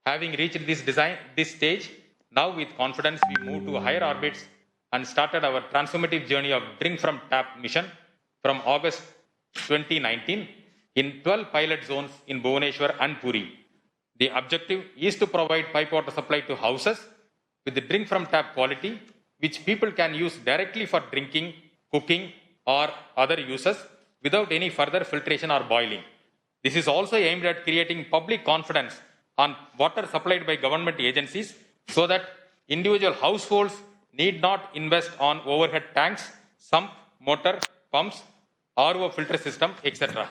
Having reached this stage, now with confidence we move to higher orbits and started our transformative journey of Drink from Tap mission from August 2019 in 12 pilot zones in Bhubaneswar and Puri. The objective is to provide pipe water supply to houses with the drink from tap quality, which people can use directly for drinking, cooking, or other uses without any further filtration or boiling. This is also aimed at creating public confidence on water supplied by government agencies so that individual households need not invest on overhead tanks, sump, motor, pumps, RO filter system, etc.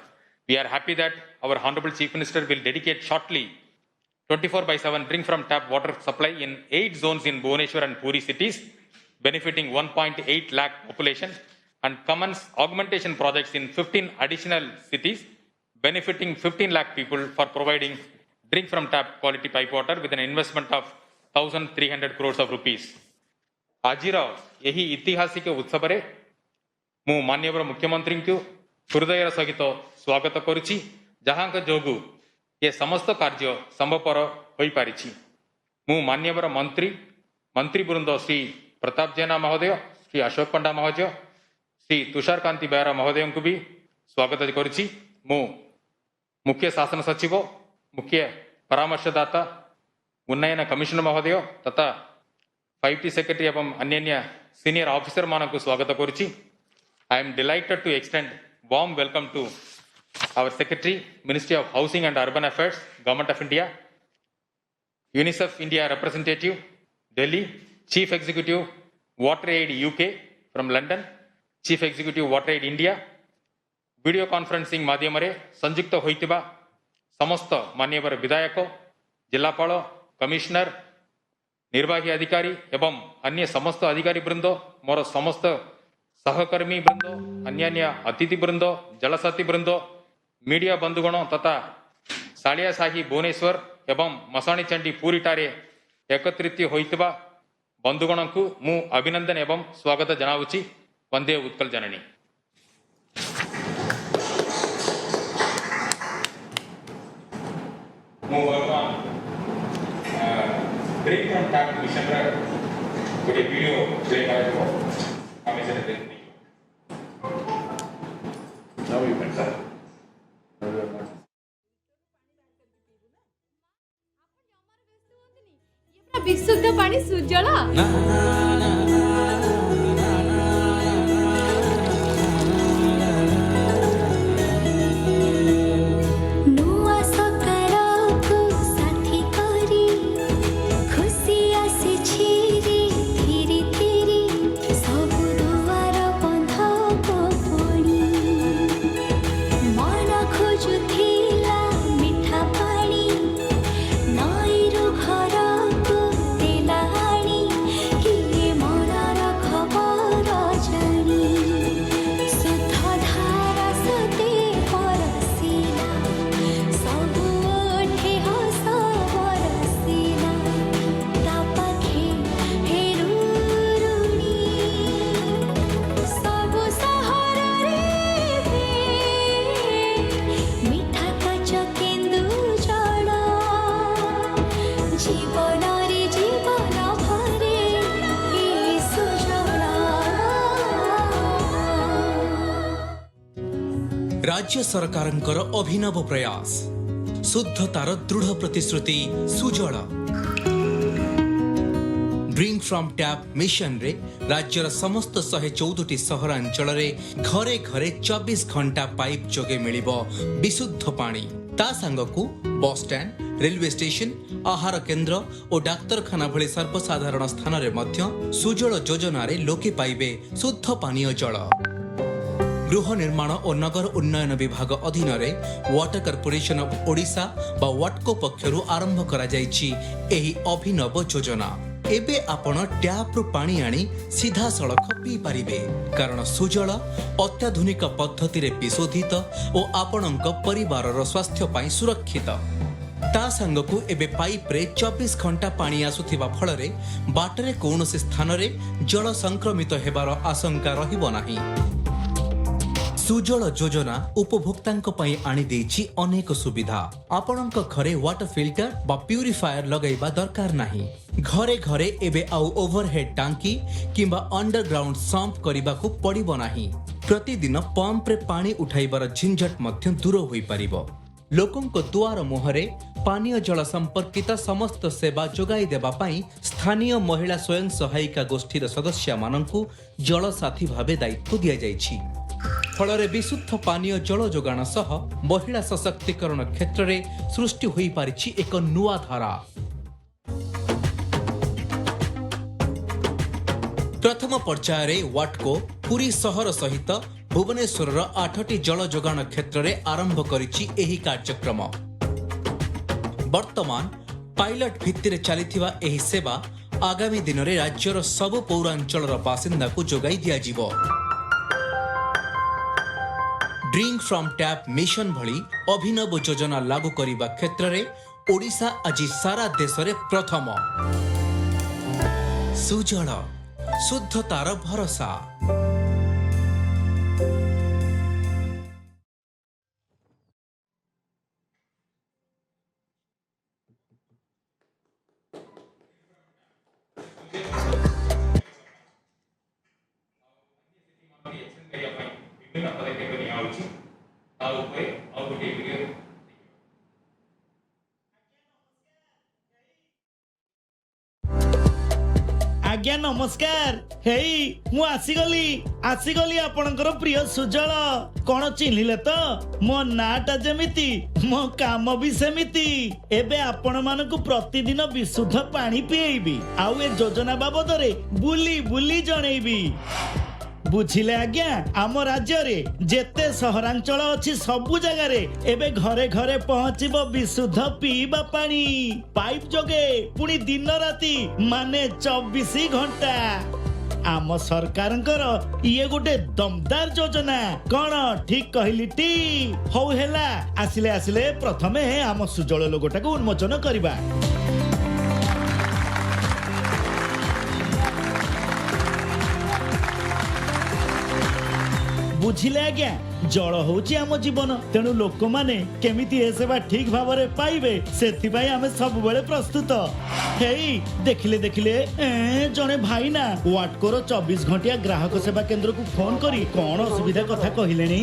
We are happy that our Honorable Chief Minister will dedicate shortly 24/7 drink from tap water supply in 8 zones in Bhubaneswar and Puri cities, benefiting 1.8 lakh population, and commence augmentation projects in 15 additional cities, benefiting 15 lakh people for providing drink from tap quality pipe water with an investment of 1,300 crores of rupees. ଆଜିର ଏହି ଐତିହାସିକ ଉତ୍ସବରେ ମୁଁ ମାନ୍ୟବର ମୁଖ୍ୟମନ୍ତ୍ରୀଙ୍କୁ ହୃଦୟର ସହିତ ସ୍ୱାଗତ କରୁଛି, ଯାହାଙ୍କ ଯୋଗୁଁ ଏ ସମସ୍ତ କାର୍ଯ୍ୟ ସମ୍ଭବପର ହୋଇପାରିଛି। ମୁଁ ମାନ୍ୟବର ମନ୍ତ୍ରୀବୃନ୍ଦ ଶ୍ରୀ ପ୍ରତାପ ଜେନା ମହୋଦୟ, ଶ୍ରୀ ଅଶୋକ ପଣ୍ଡା ମହୋଦୟ, ଶ୍ରୀ ତୁଷାରକାନ୍ତି ବେହେରା ମହୋଦୟଙ୍କୁ ବି ସ୍ୱାଗତ କରୁଛି। ମୁଁ ମୁଖ୍ୟ ଶାସନ ସଚିବ, ମୁଖ୍ୟ ପରାମର୍ଶଦାତା, ଉନ୍ନୟନ କମିଶନର ମହୋଦୟ ତଥା 5T ସେକ୍ରେଟାରୀ ଏବଂ ଅନ୍ୟାନ୍ୟ ସିନିୟର ଅଫିସର ମାନଙ୍କୁ ସ୍ୱାଗତ କରୁଛି। I am delighted to extend warm welcome to our Secretary, Ministry of Housing and Urban Affairs, Government of India, UNICEF India representative, Delhi, Chief Executive, WaterAid UK from London, Chief Executive WaterAid India, video conferencing माध्यमरे संयुक्त होइतिबा समस्त मान्यवर विधायक, जिलापाल, commissioner, निर्वाही अधिकारी एवं अन्य समस्त अधिकारी वृंद, मोर समस्त सहकर्मी वृंद, अन्यान्य अतिथि वृंद, जलसाथी वृंद, मीडिया बंधुगण तथा सालिया साही भुवनेश्वर एवं मसाणी चंडी पूरी टारे एकत्रित होइतिबा बंधुगण को मु अभिनंदन एवं स्वागत जनाउछि। वंदे उत्कल जननी। मु वर्तमान ड्रिंक फ्रॉम टैप मिशन रे गोटे वीडियो प्ले करबो आमे से देखि। Now you can start. विशुद्ध पानी सुजल राज्य सरकारंकर अभिनव प्रयास शुद्धतार दृढ़ प्रतिश्रुति Sujal drink from tap mission रे राज्यर समस्त 114टी सहरांचल रे घरे घरे 24 घंटा पाइप जोगे मिलिबो विशुद्ध पानी। ता संगकू बस स्टैंड, रेलवे स्टेशन, आहार केन्द्र और डाक्तरखाना भली सर्वसाधारण स्थान रे मध्य सुजल योजना रे लोके पाइबे शुद्ध पानीय जल। गृह निर्माण और नगर उन्नयन विभाग अधीन रे वाटर कॉर्पोरेशन ऑफ ओडिशा बा वाटको पक्षरु आरंभ करा जायछि एही अभिनव योजना। एबे आपण टैप रु पानी आनी सीधा सड़क पी पारिबे, कारण सुजल अत्याधुनिक पद्धति रे विशोधित और आपणक परिवारर स्वास्थ्य पाई सुरक्षित। ता संगकू एबे पाइप रे 24 घंटा पानी आसुथिबा फलरे बाटरे कौनसी स्थान रे जल संक्रमित हेबार आशंका रहिबो नाही। ସୁଜଳ ଯୋଜନା ଉପଭୋକ୍ତାଙ୍କ ପାଇଁ ଆଣି ଦେଇଛି ଅନେକ ସୁବିଧା। ଆପଣଙ୍କ ଘରେ ୱାଟର ଫିଲ୍ଟର ବା ପ୍ୟୁରିଫାୟର ଲଗାଇବା ଦରକାର ନାହିଁ। ଘରେ ଘରେ ଏବେ ଆଉ ଓଭरहेଡ୍ ଟାଙ୍କି କିମ୍ବା ଅଣ୍ଡରଗ୍ରାଉଣ୍ଡ ସମ୍ପ କରିବାକୁ ପଡ଼ିବ ନାହିଁ। ପ୍ରତିଦିନ ପମ୍ପରେ ପାଣି ଉଠାଇବାର ଝିଞ୍ଝଟ ମଧ୍ୟ ଦୂର ହୋଇପାରିବ। ଲୋକଙ୍କ ଦୁଆର ମୁହଁରେ ପାନୀୟ ଜଳ ସମ୍ପର୍କିତ ସମସ୍ତ ସେବା ଯୋଗାଇ ଦେବା ପାଇଁ ସ୍ଥାନୀୟ ମହିଳା ସ୍ୱୟଂ ସହାୟିକା ଗୋଷ୍ଠୀର ସଦସ୍ୟମାନଙ୍କୁ ଜଳସାଥୀ ଭାବେ ଦାୟିତ୍ୱ ଦିଆଯାଇଛି। ଫଳରେ ବିଶୁଦ୍ଧ ପାନୀୟ ଜଳ ଯୋଗାଣ ସହ ମହିଳା ସଶକ୍ତିକରଣ କ୍ଷେତ୍ରରେ ସୃଷ୍ଟି ହୋଇପାରିଛି ଏକ ନୂଆ ଧାରା। ପ୍ରଥମ ପର୍ଯ୍ୟାୟରେ ୱାଟକୋ ପୁରୀ ସହର ସହିତ ଭୁବନେଶ୍ୱରର 8ଟି ଜଳ ଯୋଗାଣ କ୍ଷେତ୍ରରେ ଆରମ୍ଭ କରିଛି ଏହି କାର୍ଯ୍ୟକ୍ରମ। ବର୍ତ୍ତମାନ ପାଇଲଟ ଭିତ୍ତିରେ ଚାଲିଥିବା ଏହି ସେବା ଆଗାମୀ ଦିନରେ ରାଜ୍ୟର ସବୁ ପୌରାଞ୍ଚଳର ବାସିନ୍ଦାକୁ ଯୋଗାଇ ଦିଆଯିବ। ଡ୍ରିଙ୍କ ଫ୍ରମ୍ ଟ୍ୟାପ୍ ମିଶନ ଭଳି ଅଭିନବ ଯୋଜନା ଲାଗୁ କରିବା କ୍ଷେତ୍ରରେ ଓଡ଼ିଶା ଆଜି ସାରା ଦେଶରେ ପ୍ରଥମ। ସୁଜଳ ଶୁଦ୍ଧତାର ଭରସା। ବିଭିନ୍ନ ପଦକ୍ଷେପ ନିଆଯାଉଛି ତା ଉପରେ ଆଉ ଗୋଟିଏ ଭିଡ଼ିଓ। आज्ञा नमस्कार। हेई मु आसीगली आपणकर प्रिय सुजल कौन चिन्हिले तो मो नाटा जेमिति मो काम भी सेमिति। एबे आपण मानकु प्रतिदिन विशुद्ध पानी पिएबी आउ ए योजना बाबद रे बुली बुली जणेबी। बुझिले आज्ञा आम राज्य रे जेते सहरांचल अछि सबु जगह रे एबे घरे घरे पहुंचिबो विशुद्ध पीबा पानी पाइप जोगे पुनी दिन राती माने 24 घंटा। आम सरकारंकर ये गोटे दमदार योजना कौन ठीक कहली टी हौ हेला। आसिले आसिले प्रथमे आम सुजल लोगोटा को उन्मोचन करबा। बुझिले आज्ञा जल होची आम जीवन तेणु लोक माने केमिति ए सेवा ठीक भावरे पाइबे सेथिबाई आमे सब बेले प्रस्तुत। हेई देखिले देखिले जने भाई ना वाटकोर 24 घंटिया ग्राहक सेवा केंद्र को फोन करी कौन असुविधा कथा कहिलेनी।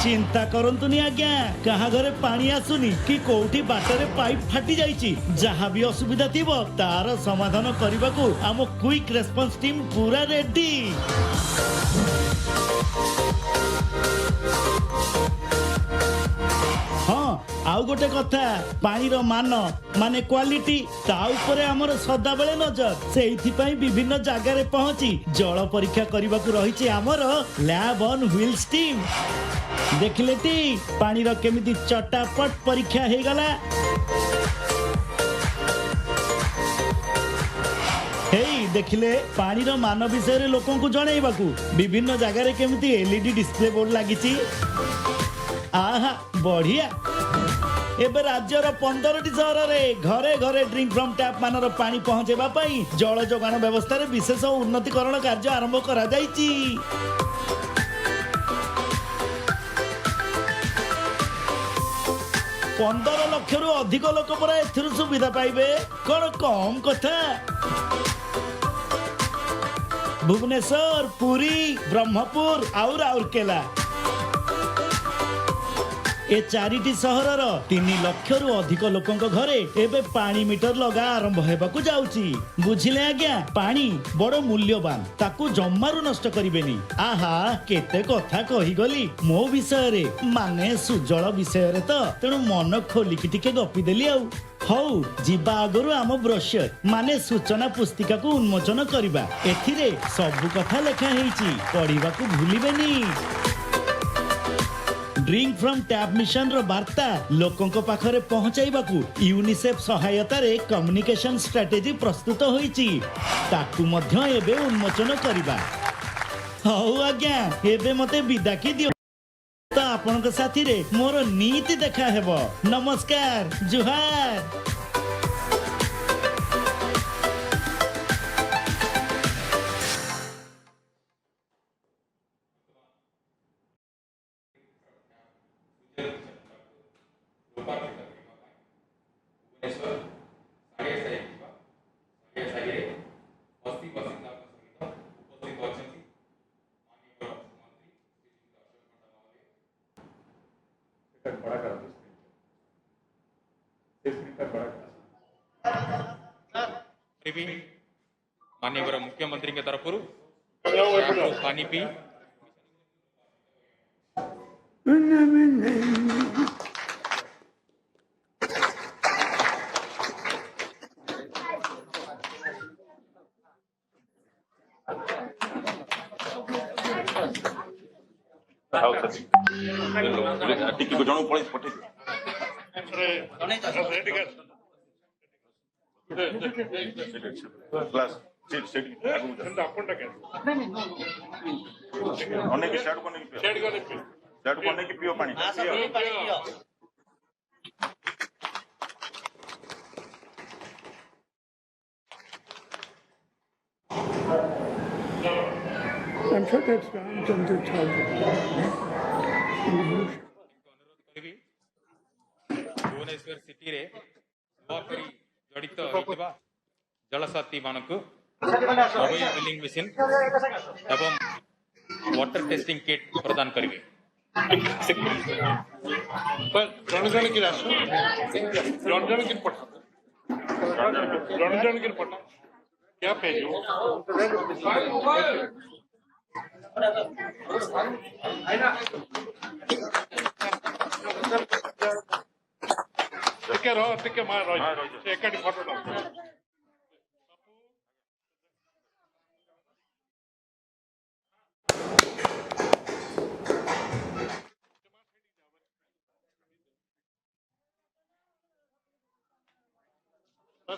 चिंता करंतुनी आज्ञा कहा घरे पानी आसुनी कि कोठी बाटरे पाइप फाटी जाइची जहां भी असुविधा थिबो तार समाधान करबाकू आम क्विक रेस्पॉन्स टीम पूरा रेडी। हाँ आउ गोटे कथा पानी रो मान माने क्वालिटी ता ऊपर हमर सदा बेले नजर सेइथिपई विभिन्न जागा रे पहुंची जल परीक्षा करबाकू रहिछि हमर लैब ऑन व्हील्स टीम। देखले टी पानी रो केमिति चटापट परीक्षा हे गला। हेई देखिले पानी रो मान विषय रे लोकन को जणैबाकू विभिन्न जागा रे केमिति एलईडी डिस्प्ले बोर्ड लागिछि। आहा बढ़िया। एबे राज्यर 15टी सहर रे घरे घरे ड्रिंक फ्रॉम टैप मानर पानी पहुंचेबा पई जल जोगाण व्यवस्था रे विशेष उन्नतिकरण कार्य आरंभ करा जायछि। 15 लाख रु अधिक लोक परा एथिरु सुविधा पाइबे कौन कम कथा। भुवनेश्वर पुरी ब्रह्मपुर और राउरकेला ए 4टी सहरर 3 लाख रु अधिक लोकंक घरे एबे पानी मीटर लगा आरंभ हेबाकू जाउची। बुझिले आज्ञा पानी बड़ मूल्यवान ताकू जम्मारू नष्ट करिवेनी। आहा केते कथा कहि गली मो विषय रे माने सुजल विषय रे तो तेणु मन खोलिकी टिके गपी देली आउ। हौ जीवा आगरु आम ब्रोशर माने सूचना पुस्तिका को उन्मोचन करिबा एथिरे सब कथा लेखा हेइची पढिबाकू भूलिबेनी। ड्रिंक फ्रॉम टैप मिशन रो वार्ता लोकों को पाखरे पहुंचाइबाकू यूनिसेफ सहायता रे कम्युनिकेशन स्ट्रेटेजी प्रस्तुत होईची ताकू मध्य एबे उन्मोचन करिबा। हौ आज्ञा एबे मते विदा की दियो तो आपनक साथी रे मोर नीति देखा हेबो। नमस्कार जुहार। माननीय मुख्यमंत्री के तरफ पानी पी ଟିକେ ଜଣକୁ ପଳେଇ ପଠେଇ କ୍ଲାସ୍ ଅନେକ ସିଆଡ଼କୁ ଅନେକ ପିଅ ପାଣି I'm sure that's Ramchandra Chowdhury. Bhubaneswar city रे नौकरी जड़ित होइतबा जलसाथी मानकु मोबाइल बिलिंग मशीन एवं वाटर टेस्टिंग किट प्रदान करिवे जन की राशि जन की पटा जन की पटा क्या पेज टिके रहो टिके मार रहो एकाटी फोटो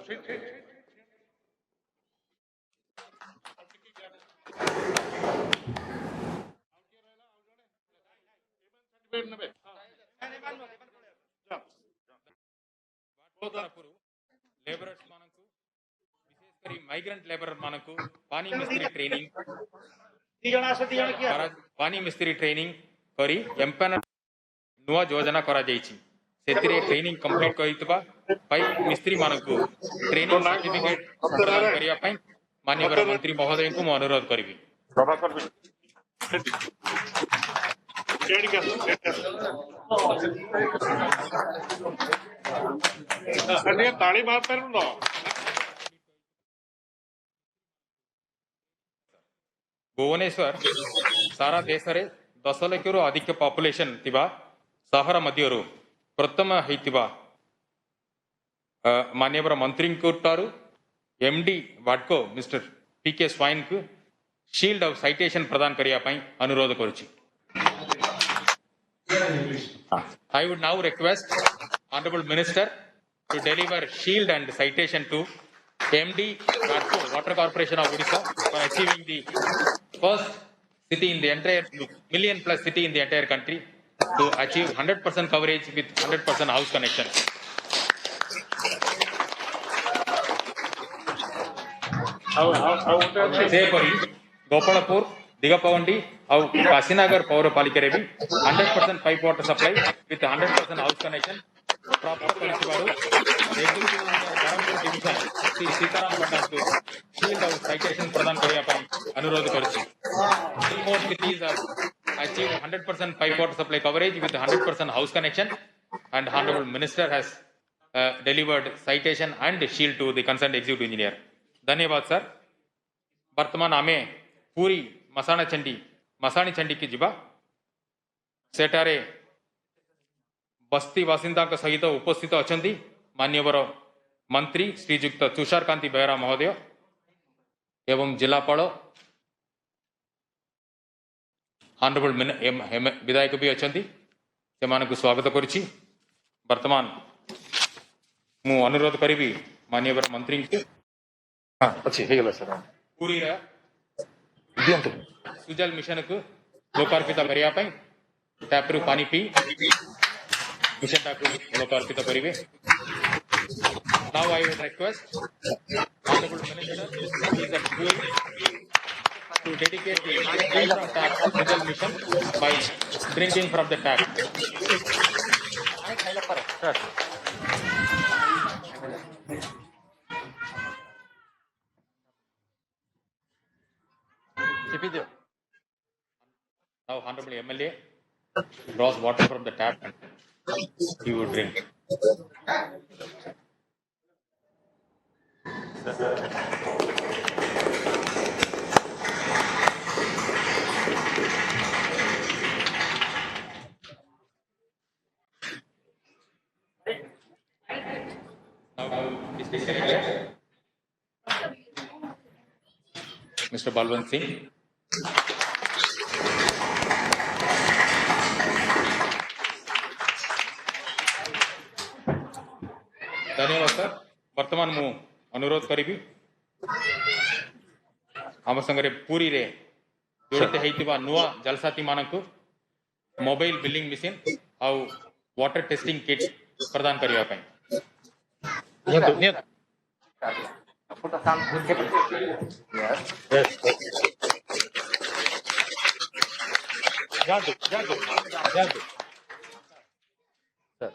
ठीक ठीक लेबरर्स मानकु विशेषकर माइग्रेंट लेबर मानकु पानी मिस्त्री ट्रेनिंग पानी मिस्त्री ट्रेनिंग करी एम्पानर नुआ योजना करा जायछि सेतिरे ट्रेनिंग कंप्लीट करितबा पाइप मिस्त्री मानकु ट्रेनिंग सर्टिफिकेट प्रदान करिया पई माननीय मंत्री महोदय को मैं अनुरोध करिवि प्रभाकर ताली मारते ना भुवनेश्वर सारा देश रे 10 लाख रु अधिक पॉपुलेशन थिबा सहर मध्यरु प्रथम हेतिबा माननीय मंत्री को तारु एमडी वाडको मिस्टर पीके स्वाइन को शील्ड ऑफ साइटेशन प्रदान करिया पई अनुरोध करूची I would now request Honorable Minister to deliver shield and citation to MD Watco, Water Corporation of Odisha for achieving the first city in the entire million plus city in the entire country to achieve 100% coverage with 100% house connection. ସେହିପରି ଗୋପାଳପୁର ଦିଗପଗଣ୍ଡି ଆଉ କାଶୀନଗର ପୌରପାଳିକାରେ ବି 100% pipe water supply with 100% house connection ପ୍ରାପ୍ତ କରିଥିବାରୁ Brahmapur division Shri Sitaram ପଣ୍ଡାଙ୍କୁ shield ଆଉ citation ପ୍ରଦାନ କରିବା ପାଇଁ ଅନୁରୋଧ କରିଛି। Three more cities have achieved 100% pipe water supply coverage with 100% house connection and Honorable Minister has delivered citation and shield to the concerned executive engineer. धन्यवाद सर। वर्तमान आमे पूरी मसाणी चंडी की जीवा सेठारे बस्ती बासिंदा सहित उपस्थित अछंती मान्यवर मंत्री श्रीजुक्त तुषार कांति बेहरा महोदय एवं जिलापाल ऑनरेबल विधायक भी अछंती से मानक स्वागत करुछि। वर्तमान मु अनुरोध करिवि मान्यवर मंत्री को अच्छी है गला सर पूरी दियंतु सुजल मिशन को लोकार्पित करिया पई टैपरू पानी पी मिशन टाकू लोकार्पित करिवे। Now I would request honourable minister is at doing to dedicate the drink from tap Sujal mission by drinking from the tap. Now, Honorable MLA draws water from the tap and he would drink. Now, District Secretary, Mr. Balwant Singh. धन्यवाद sir वर्तमान मु अनुरोध करी आम संगे पूरी रे जोड़ित होइतिबा नुआ जलसाती मानकु मोबाइल बिलिंग मशीन आउ वाटर टेस्टिंग किट्स प्रदान करिया पई धन्यवाद sir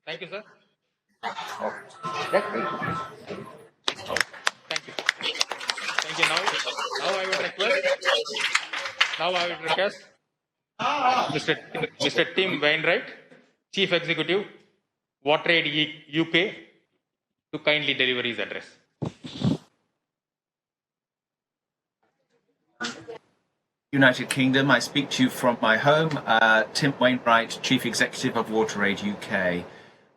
thank you sir Thank you. Now I would request Mr. Tim Wainwright, Chief Executive, WaterAid UK, to kindly deliver his address. United Kingdom, I speak to you from my home, Tim Wainwright, Chief Executive of WaterAid UK.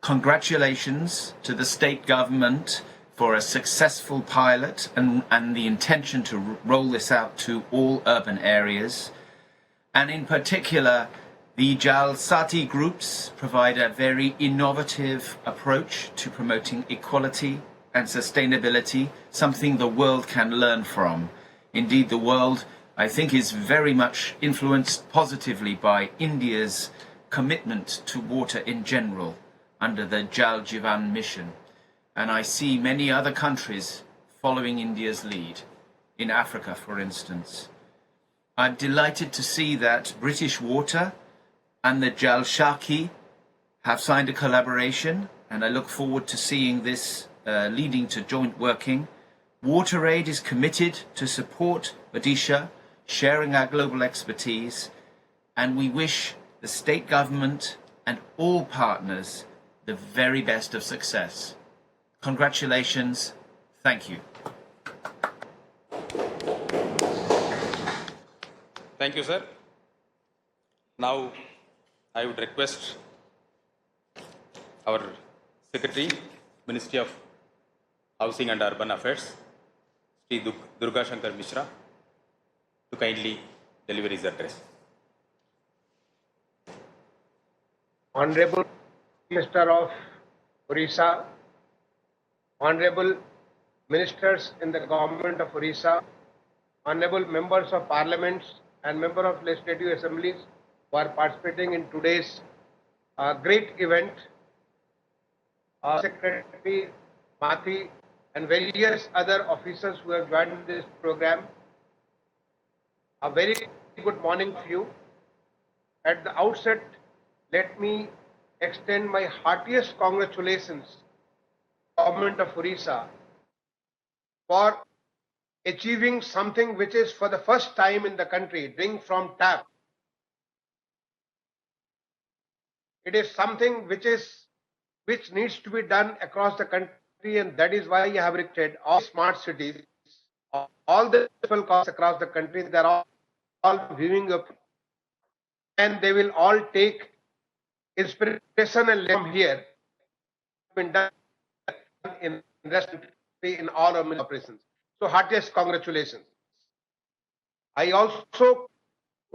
Congratulations to the state government for a successful pilot and the intention to roll this out to all urban areas. And in particular, the Jal Sati groups provide a very innovative approach to promoting equality and sustainability, something the world can learn from. Indeed, the world, I think, is very much influenced positively by India's commitment to water in general under the Jal Jeevan mission. And I see many other countries following India's lead, in Africa, for instance. I'm delighted to see that British Water and the Jal Shaki have signed a collaboration, and I look forward to seeing this leading to joint working. WaterAid is committed to support Odisha, sharing our global expertise, and we wish the state government and all partners the very best of success. Congratulations. Thank you. Thank you, sir. Now, I would request our Secretary, Ministry of Housing and Urban Affairs, Sri Durga Shankar Mishra, to kindly deliver his address. Honorable Minister of Orissa, Honorable Ministers in the Government of Orissa, Honorable Members of Parliaments and Members of Legislative Assemblies who are participating in today's great event, Secretary Mathi and various other officers who have joined this program, a very good morning to you. At the outset, let me extend my heartiest congratulations to the Government of Orissa for achieving something which is for the first time in the country, drink from tap. It is something which needs to be done across the country, and that is why I have erected all smart cities, all the people across the country. They are all viewing up, and they will all take inspiration and from here. Been done in in all of operations. So heartiest congratulations. I also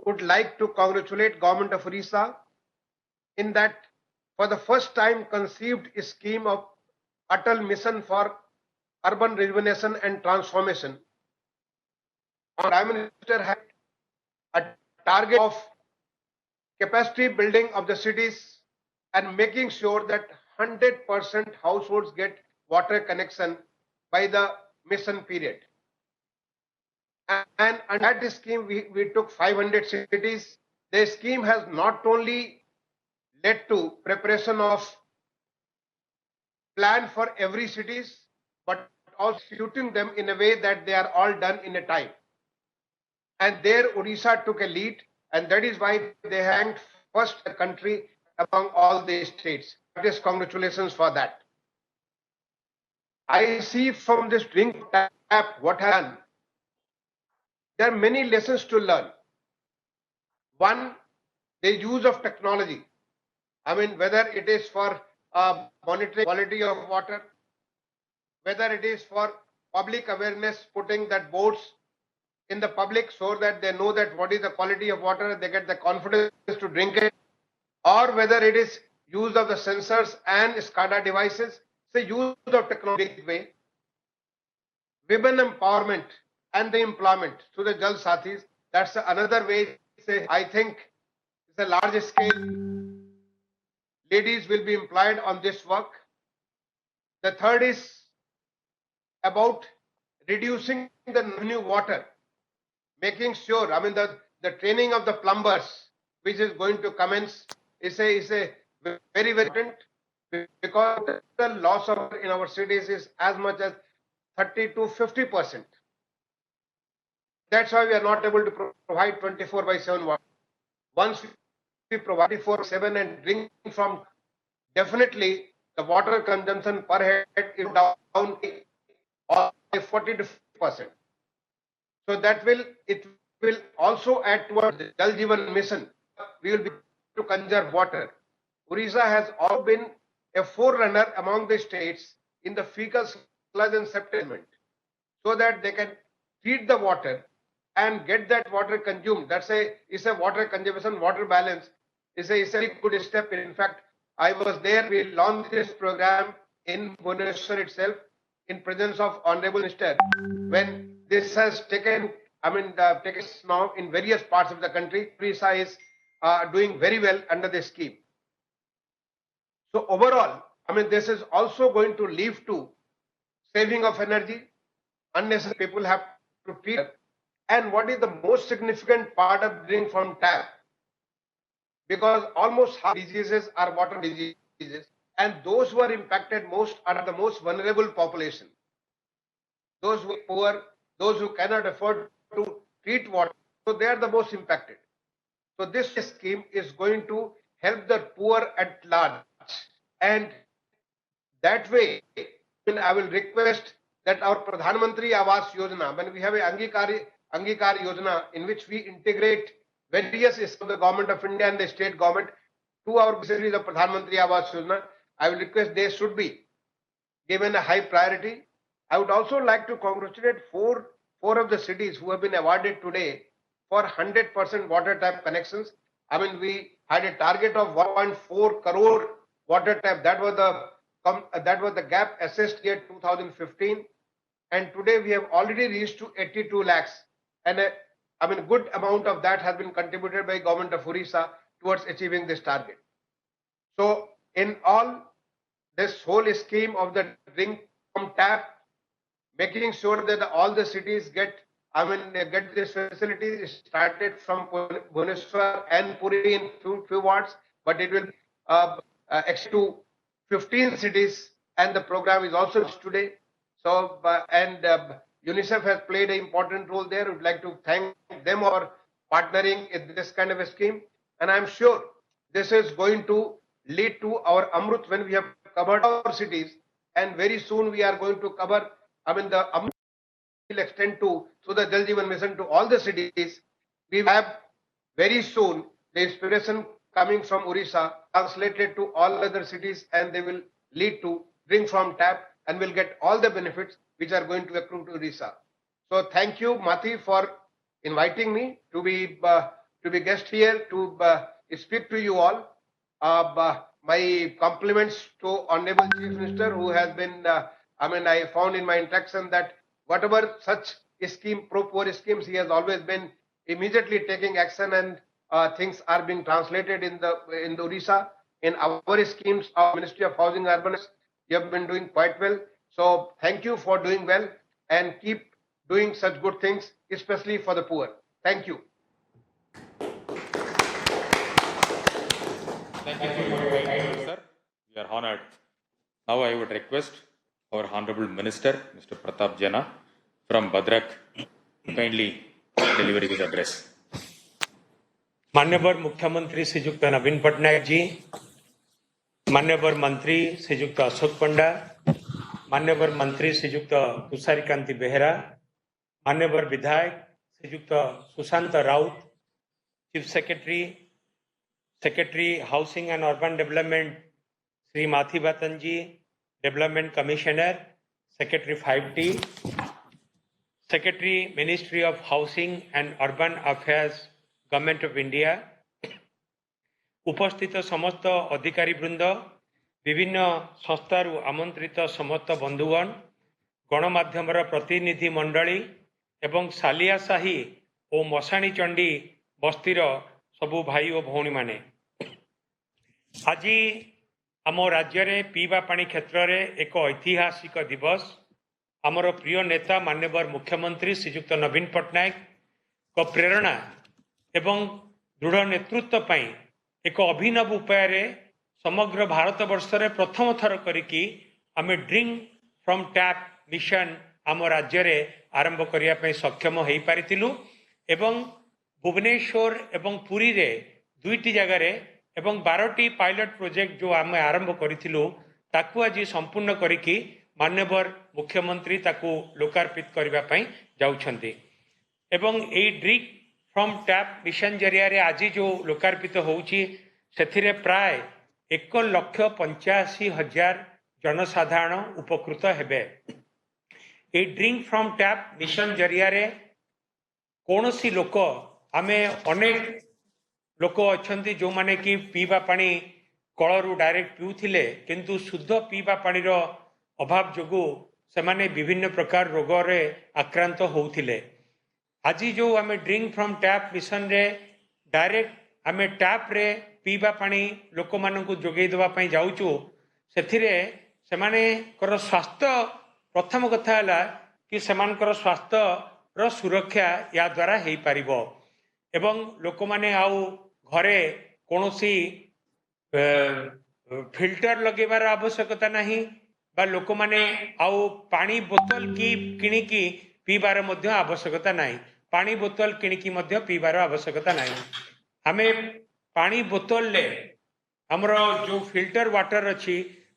would like to congratulate Government of Orissa in that for the first time conceived a scheme of Atal Mission for Urban Rejuvenation and Transformation. Our Prime Minister had a target of capacity building of the cities and making sure that 100% households get water connection by the mission period. And under that scheme, we took 500 cities. The scheme has not only led to preparation of plan for every cities, but also executing them in a way that they are all done in a time. And there Odisha took a lead, and that is why they ranked first the country among all the states. Just congratulations for that. I see from this drink tap what has done. There are many lessons to learn. One, the use of technology. I mean, whether it is for monitoring quality of water, whether it is for public awareness, putting that boards in the public so that they know that what is the quality of water, they get the confidence to drink it, or whether it is use of the sensors and SCADA devices, the use of technology way, women empowerment and the employment through the Jal Sathis. That's another way. Say, I think it's a large scale. Ladies will be employed on this work. The third is about reducing the new water, making sure, I mean, the training of the plumbers, which is going to commence, is a very, very important, because the loss of in our cities is as much as 30 to 50%. That's why we are not able to provide 24/7 water. Once we provide 24/7 and drink from, definitely the water consumption per head is down by 40 to 50%. So that it will also add towards the Jal Jeevan mission. We will be to conserve water. Odisha has all been a forerunner among the states in the fecal sludge and settlement, so that they can treat the water and get that water consumed. That's is a water conservation, water balance is a good step. In fact, I was there. We launched this program in Bhubaneswar itself in presence of Honorable Minister. When this has taken, taken now in various parts of the country, Odisha is doing very well under this scheme. So overall, this is also going to lead to saving of energy. Unnecessary people have to treat. And what is the most significant part of drinking from tap? Because almost half diseases are water diseases, and those who are impacted most are the most vulnerable population. Those who are poor, those who cannot afford to treat water, so they are the most impacted. So this scheme is going to help the poor at large, and that way, I will request that our Pradhan Mantri Awas Yojana, when we have a Angikar Yojana in which we integrate various of the government of India and the state government to our facilities of Pradhan Mantri Awas Yojana, I will request they should be given a high priority. I would also like to congratulate four of the cities who have been awarded today for 100% water tap connections. We had a target of 1.4 crore water tap. That was the gap assessed year 2015, and today we have already reached to 82 lakhs, and a good amount of that has been contributed by government of Odisha towards achieving this target. So in all, this whole scheme of the drink from tap, making sure that all the cities get this facility started from Bhubaneswar and Puri in few wards, but it will extend to 15 cities, and the program is also today. So UNICEF has played an important role there. We'd like to thank them for partnering in this kind of a scheme, and I'm sure this is going to lead to our Amrut when we have covered our cities, and very soon we are going to cover. The Amrut will extend to the Jal Jeevan mission to all the cities. We will have very soon the inspiration coming from Odisha translated to all other cities, and they will lead to drink from tap, and will get all the benefits which are going to accrue to Odisha. So thank you, Mati, for inviting me to be guest here to speak to you all. My compliments to Honorable Chief Minister, who has been, I found in my interaction that whatever such scheme, pro-poor schemes, he has always been immediately taking action, and things are being translated in the Odisha. In our schemes, our Ministry of Housing and Urban, you have been doing quite well. So thank you for doing well, and keep doing such good things, especially for the poor. Thank you. Thank you. We are honored. Now I would request our Honorable Minister, Mr. Pratap Jena from Badrak, to kindly deliver his address. मान्यवर मुख्यमंत्री श्रीयुक्त नवीन पटनायक जी, मान्यवर मंत्री श्रीयुक्त अशोक पंडा, मान्यवर मंत्री श्रीयुक्त तुषारी कांति बेहरा, मान्यवर विधायक श्रीयुक्त Sushant Raut, chief secretary secretary housing and urban development Shri Mathi Vathanan ji, development commissioner secretary 5T, secretary ministry of housing and urban affairs government of India, उपस्थित समस्त अधिकारी वृंद, विभिन्न संस्थार आमंत्रित समस्त बंधुगण, गणमाध्यम प्रतिनिधि मंडली एवं सालियासाही और मशाणी चंडी बस्तीर सबू भाई और भौणी माने, आज आम राज्य में पीवा पानी क्षेत्र में एक ऐतिहासिक दिवस आमर प्रिय नेता मान्यवर मुख्यमंत्री श्रीयुक्त नवीन पटनायक को प्रेरणा एवं दृढ़ नेतृत्व पाई एक अभिनव उपाय समग्र भारत वर्ष रे प्रथम थर करिकी आमे ड्रिंक फ्रॉम टैप मिशन आम राज्य रे आरंभ करिया पई सक्षम हेई पारितिलु एवं भुवनेश्वर एवं पुरी रे दुईटी जगह रे एवं 12टी पायलट प्रोजेक्ट जो आम आरंभ करितिलु ताकू आज संपूर्ण करिकी मान्यवर मुख्यमंत्री ताकू लोकार्पित करबा पई जाउछंती एवं एई ड्रिंक फ्रॉम टैप मिशन जरिया रे आज जो लोकार्पित होउची सेथिरे प्राय 1,85,000 जनसाधारण उपकृत हेबे। ए ड्रिंक फ्रॉम टैप मिशन जरिया रे कौनसी लोक आमे अनेक लोक अछंती जो माने कि पीवा पानी कलरू डायरेक्ट पिउथिले किंतु शुद्ध पीवा पानी रो अभाव जोगु से माने विभिन्न प्रकार रोग रे आक्रांत होउथिले। आज जो आमे ड्रिंक फ्रॉम टैप मिशन रे डायरेक्ट आमे टैप रे पीवा पानी लोक मानकु जोगै देवा पई जाउचु सेथिरे सेमाने कर स्वास्थ्य प्रथम कथा हला कि सेमानकर स्वास्थ्य रो सुरक्षा या द्वारा हेई पारिबो एवं लोक माने आउ घरे कोनोसी फिल्टर लगेबार आवश्यकता नहीं बा लोक माने आउ पानी बोतल की किणिकी पीबार मध्य आवश्यकता नहीं, पानी बोतल किणिकी मध्य पीबार आवश्यकता नहीं। आमे पानी बोतल ले हमर जो फिल्टर वाटर अच्छी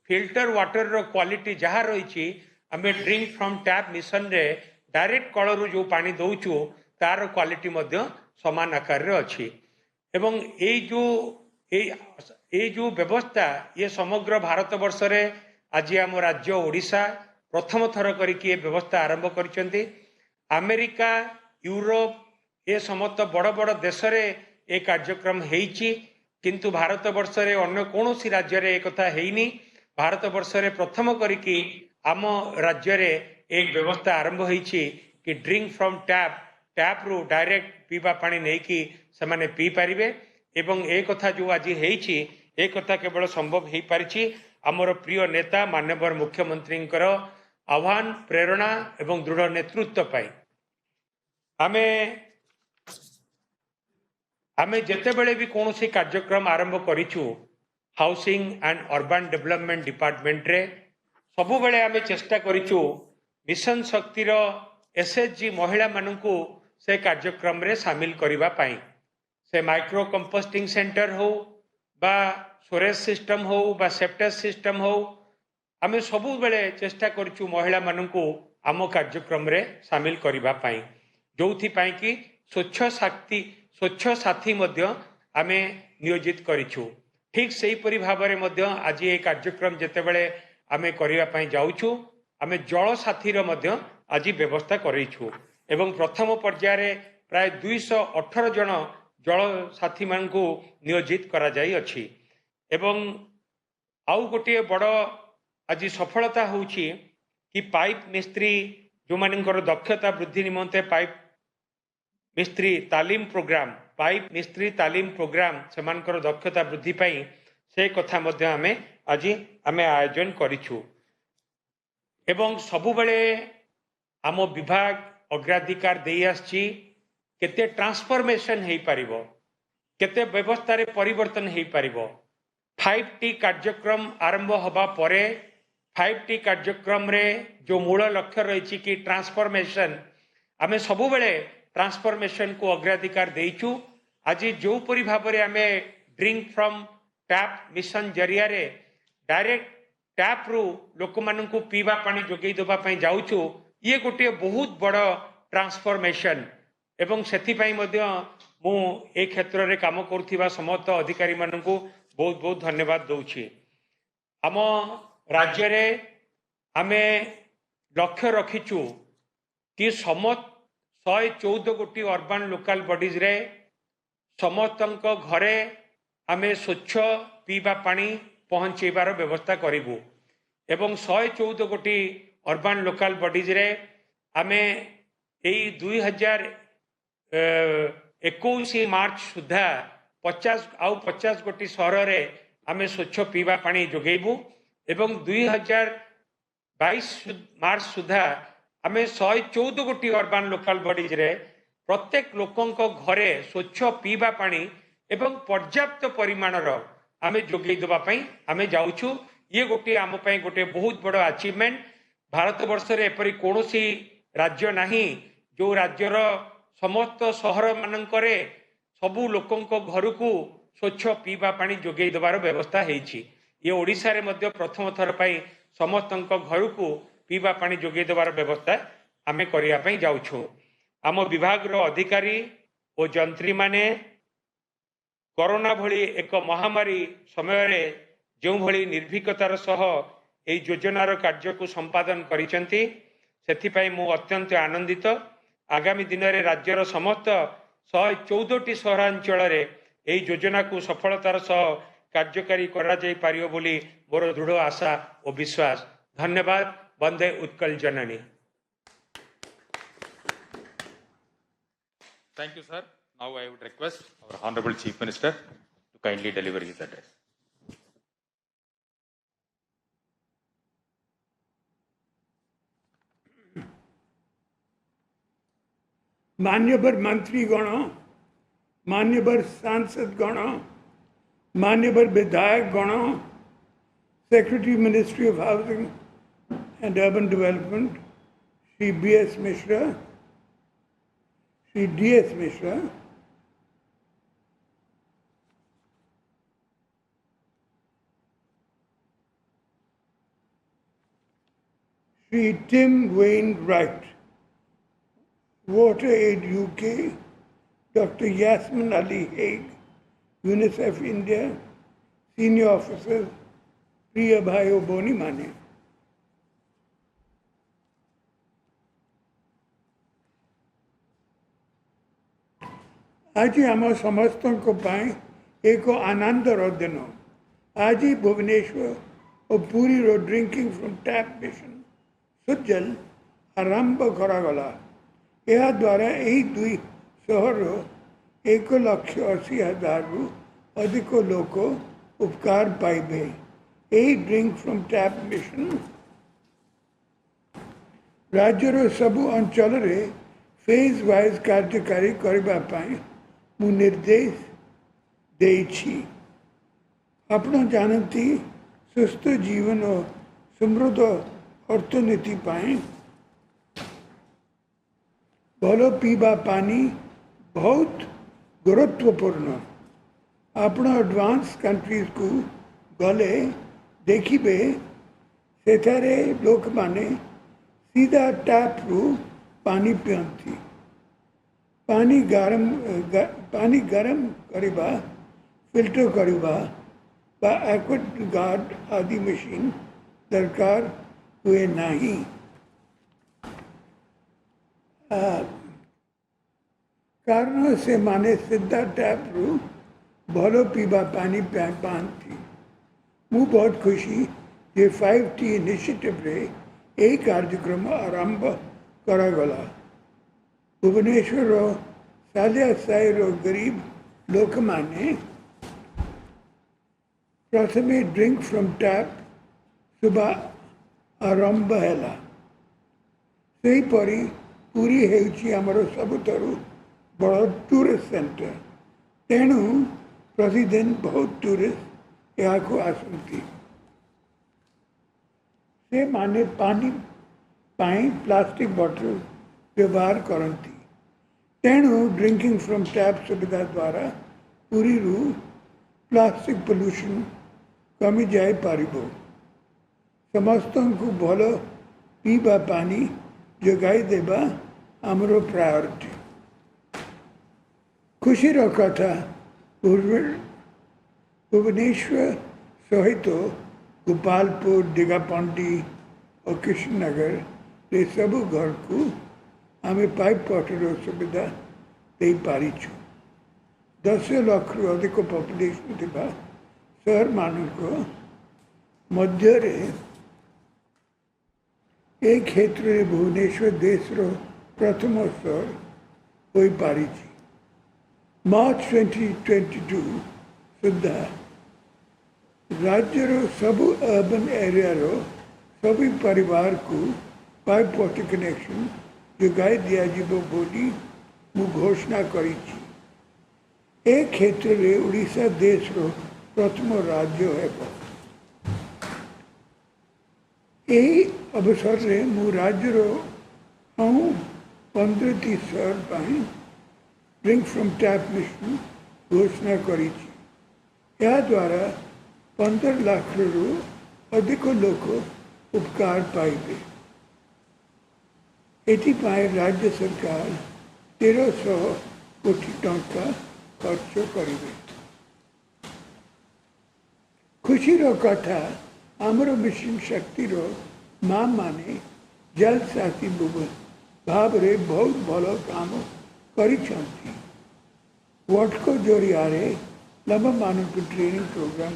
फिल्टर वाटर रो क्वालिटी जहाँ रही आमे ड्रिंक फ्रॉम टैप मिशन रे डायरेक्ट कलरू जो पानी दौचु तार क्वालिटी मध्य समान आकार रे अच्छी एवं ये जो व्यवस्था ये समग्र भारत वर्ष रे आज आम राज्य ओडिशा प्रथम थर करिकी व्यवस्था आरंभ करिसेंती। अमेरिका यूरोप ये समस्त बड़ बड़ देश रे ए कार्यक्रम हेइची किंतु भारत वर्ष रे अन्य कोनोसी राज्य रे एक कथा हेइनी। भारत वर्ष रे प्रथम करिकी आम राज्य रे एक व्यवस्था आरंभ होइची कि ड्रिंक फ्रॉम टैप रू डायरेक्ट पीवा पानी नेकी सेमाने पी पारिबे एवं ए कथा जो आज हेइची ए कथा केवल संभव हेई पारिची आमर प्रिय नेता माननीय मुख्यमंत्री आह्वान प्रेरणा एवं दृढ़ नेतृत्व पाई आमे आमे जेते बेले भी कौनसी कार्यक्रम आरंभ करिछु housing and urban development department रे सबु बेले आमे चेष्टा करिछु मिशन शक्ति रो एसएचजी महिला मानकू से कार्यक्रम रे शामिल करिबा पाई से माइक्रो कंपोस्टिंग सेंटर हो बा स्टोरेज सिस्टम हो बा सेप्टेज सिस्टम हो आमे सबु बेले चेष्टा करिछु महिला मानकू आम कार्यक्रम रे शामिल करिबा पाई जोथि पाई कि स्वच्छ साथी मध्य आमे नियोजित करिछु। ठीक सेही परि भाबरे मध्य आज ये कार्यक्रम जेते बेले आमे करिबा पाई जाउछु आमे जल साथी रो मध्य आज व्यवस्था करिछु एवं प्रथम पर्याय रे प्राय 218 जन जल साथी मानकू नियोजित करा जाई अछि एवं आउ गोटे बड़ आज सफलता होउछि कि पाइप मिस्त्री जो मानकर दक्षता वृद्धि निमंते पाइप मिस्त्री तालीम प्रोग्राम से मानकर दक्षता वृद्धि पाई से कथा मध्य आमे आयोजन करिछु एवं सबु बेले आम विभाग अग्राधिकार देई आछि केते ट्रांसफॉर्मेशन हेई पारिबो केते व्यवस्था रे परिवर्तन हेई पारिबो 5T कार्यक्रम आरंभ हवा परे 5T कार्यक्रम रे जो मूल लक्ष्य रही कि ट्रांसफॉर्मेशन आमे सबु बेले ट्रांसफॉर्मेशन को अग्राधिकार देइछु। आज जो परि भाव रे आमे ड्रिंक फ्रॉम टैप मिशन जरिया रे डायरेक्ट टैप रु लोक माननकु पीवा पानी जोगै देबा पई जाउछु, ये गोटे बहुत बड़ ट्रांसफॉर्मेशन एवं सेथि पई मध्य मु ए क्षेत्र रे काम करथिबा समस्त अधिकारी माननकु बहुत बहुत धन्यवाद दउछि। आम राज्य रे आमे लक्ष्य रखिछु कि समस्त 114 गोटी अर्बन लोकल बॉडीज रे समस्तक घरे आमे स्वच्छ पीवा पानी पहुंचेबार व्यवस्था करिबु एवं 114 गोटी अर्बन लोकल बॉडीज रे आमे एई 2021 मार्च सुधा 50 गोटी सहर रे आमे स्वच्छ पीवा पानी जोगेबु एवं 2022 मार्च सुधा आमे 114 गोटी अर्बन लोकल बॉडीज रे प्रत्येक लोकंक घरे स्वच्छ पीवा पानी एवं पर्याप्त परिमाणर आमे जोगै देबा पई आमे जाउछु। ये गोटे आम पई गोटे बहुत बड़ अचीवमेंट। भारत वर्ष रे एपरि कोनोसी राज्य नाही जो राज्यर समस्त सहर मानकरे सबु लोकंक घरकू स्वच्छ पीवा पानी जोगै देबार व्यवस्था हेछि। ये ओडिशा रे मध्य प्रथम थर पई समस्तक घरकू पीवा पानी जोगै देबार व्यवस्था आमे करिया पई जाउछु। आम विभाग रो अधिकारी और जंत्री माने कोरोना भली एक महामारी समय रे जो भली निर्भीकतार सह ए योजनार कार्य को संपादन करिसेंती सेथिपाई मु अत्यंत आनंदित। आगामी दिन में राज्यर समस्त 114टी सहरांचल रे ए योजना को सफलतार सह कार्यकारी करा जाई पारियो बोली मोर दृढ़ आशा और विश्वास। धन्यवाद। वंदे उत्कल जननी। Thank you, sir. Now I would request our Honorable Chief Minister to kindly deliver his address. मान्यवर मंत्रीगण, मान्यवर सांसदगण, मान्यवर विधायकगण, secretary ministry of housing and urban development Shri B.S. Mishra, Shri D.S. Mishra, Shri Tim Wainwright, WaterAid UK, Dr. Yasmin Ali Haig, UNICEF India, senior officers, Priya Bhayo Boni Mane. आज आम समस्त एक आनंदर दिन। आज भुवनेश्वर और पुरी रो drinking from tap mission Sujal आरंभ करागला। यह द्वारा यही दुई सहर 1,80,000 रु अधिक लोक उपकार पाइबे। यही ड्रिंक फ्रॉम टैप मिशन राज्यर सबु अंचल रे फेज वाइज कार्यकारी करबा पाई मु निर्देश देछि। आपण जानती सुस्थ जीवन और समृद्ध अर्थनीति पाई भल पीवा पानी बहुत गुरुत्वपूर्ण। आपण एडवांस कंट्रीज को गले देखिबे सेठारे लोक माने सीधा टैप रु पानी पियंती। पानी गरम करिबा, फिल्टर करिबा बा एक्वागार्ड आदि मशीन दरकार हुए नहीं। कारण से माने सीधा टैप रु भलो पीवा पानी पाती। मु बहुत खुशी जे 5T इनिशिएटिव रे एक कार्यक्रम आरंभ करागला। भुवनेश्वर सालिया साई गरीब लोक माने प्रथमे ड्रिंक फ्रॉम टैप सुबह आरंभ हैला। सेहीपरि पुरी हेउची आमर सबुठारु बड़ टूरिस्ट सेंटर। तेणु प्रतिदिन बहुत टूरिस्ट ଏହାକୁ ଆସନ୍ତି। ସେମାନେ ପାଣି ପାଇଁ ପ୍ଲାଷ୍ଟିକ ବଟଲ ବ୍ୟବହାର କରନ୍ତି। ତେଣୁ ଡ୍ରିଙ୍କିଂ ଫ୍ରମ୍ ଟ୍ୟାପ୍ ସୁବିଧା ଦ୍ୱାରା ପୁରୀରୁ ପ୍ଲାଷ୍ଟିକ ପଲ୍ୟୁସନ୍ କମିଯାଇପାରିବ। ସମସ୍ତଙ୍କୁ ଭଲ ପିଇବା ପାଣି ଯୋଗାଇ ଦେବା ଆମର ପ୍ରାୟୋରିଟି। ଖୁସିର କଥା ଭୁବନେଶ୍ୱର ସହିତ ଗୋପାଳପୁର, ଦିଗାପଣ୍ଡି ଓ କୃଷ୍ଣନଗରରେ ସବୁ ଘରକୁ ଆମେ ପାଇପ୍ ୱାଟରର ସୁବିଧା ଦେଇପାରିଛୁ। 10 ଲକ୍ଷରୁ ଅଧିକ ପପୁଲେସନ୍ ଥିବା ସହରମାନଙ୍କ ମଧ୍ୟରେ ଏ କ୍ଷେତ୍ରରେ ଭୁବନେଶ୍ୱର ଦେଶର ପ୍ରଥମ ସହର ହୋଇପାରିଛି। ମାର୍ଚ୍ଚ 2022 ସୁଦ୍ଧା राज्यर सबु अर्बन एरिया सभी परिवार को पाइप वाटर कनेक्शन जोगाई दिज्व बोली मु घोषणा करी। ए क्षेत्र में ओडिशा देश रो प्रथम राज्य है। यही अवसर में मु राज्यर 15टी शहर ड्रिंक फ्रॉम टैप मिशन घोषणा करी। या द्वारा 15 लाख रु अधिक लोक उपकार पाइबे। एथिपाई राज्य सरकार 1300 कोटी टंका खर्च करिवे। खुशीर कथा आमर मिशन शक्ति माँ माने जल साथी भाव रे बहुत भल काम करिछंती। वॉटको जरिया लंबा मानक ट्रेनिंग प्रोग्राम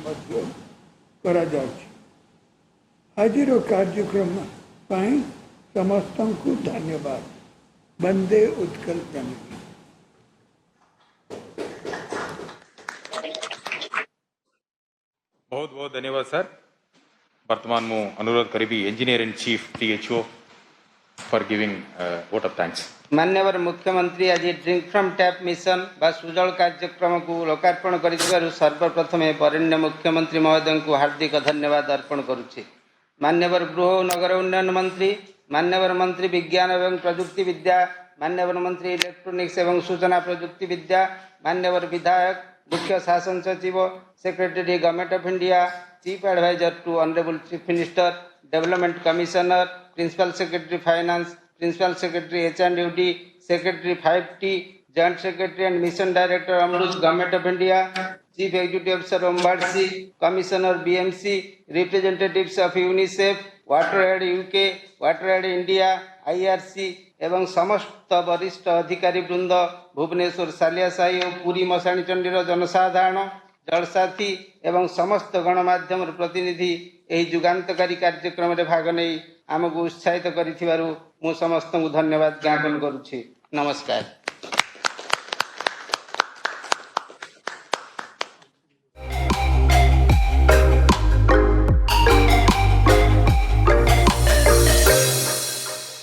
करा जाउछि। आजिर कार्यक्रम पाई समस्त को धन्यवाद। वंदे उत्कल जननी। बहुत बहुत धन्यवाद सर। वर्तमान मु अनुरोध करीबी engineer in chief THO for giving vote of thanks. मान्यवर मुख्यमंत्री आज ड्रिंक फ्रॉम टैप मिशन बा सुजल कार्यक्रम को लोकार्पण कर सर्वप्रथम वरेण्य मुख्यमंत्री महोदय को हार्दिक धन्यवाद अर्पण करुच्ची। मान्यवर गृह और नगर उन्नयन मंत्री, मान्यवर मंत्री विज्ञान एवं प्रजुक्ति विद्या, मान्यवर मंत्री इलेक्ट्रोनिक्स एवं सूचना प्रजुक्ति विद्या, मान्यवर विधायक, मुख्य शासन सचिव, secretary government of India, chief adviser to honourable chief minister, development commissioner, principal secretary finance, principal secretary H&UD, secretary 5T, joint secretary and mission director अमरूज government of India, chief executive officer ओम्बाडसी, commissioner BMC, representatives of UNICEF, water aid UK, water aid India, IRC एवं समस्त वरिष्ठ अधिकारी वृंद, भुवनेश्वर सालियासाही और पुरी मशाणी चंडीर जनसाधारण, जलसाथी एवं समस्त गणमाध्यम प्रतिनिधि यही जुगान्तकारी कार्यक्रम में भाग नहीं आमको उत्साहित करिथिबारु मु समस्त धन्यवाद ज्ञापन करुछि। नमस्कार।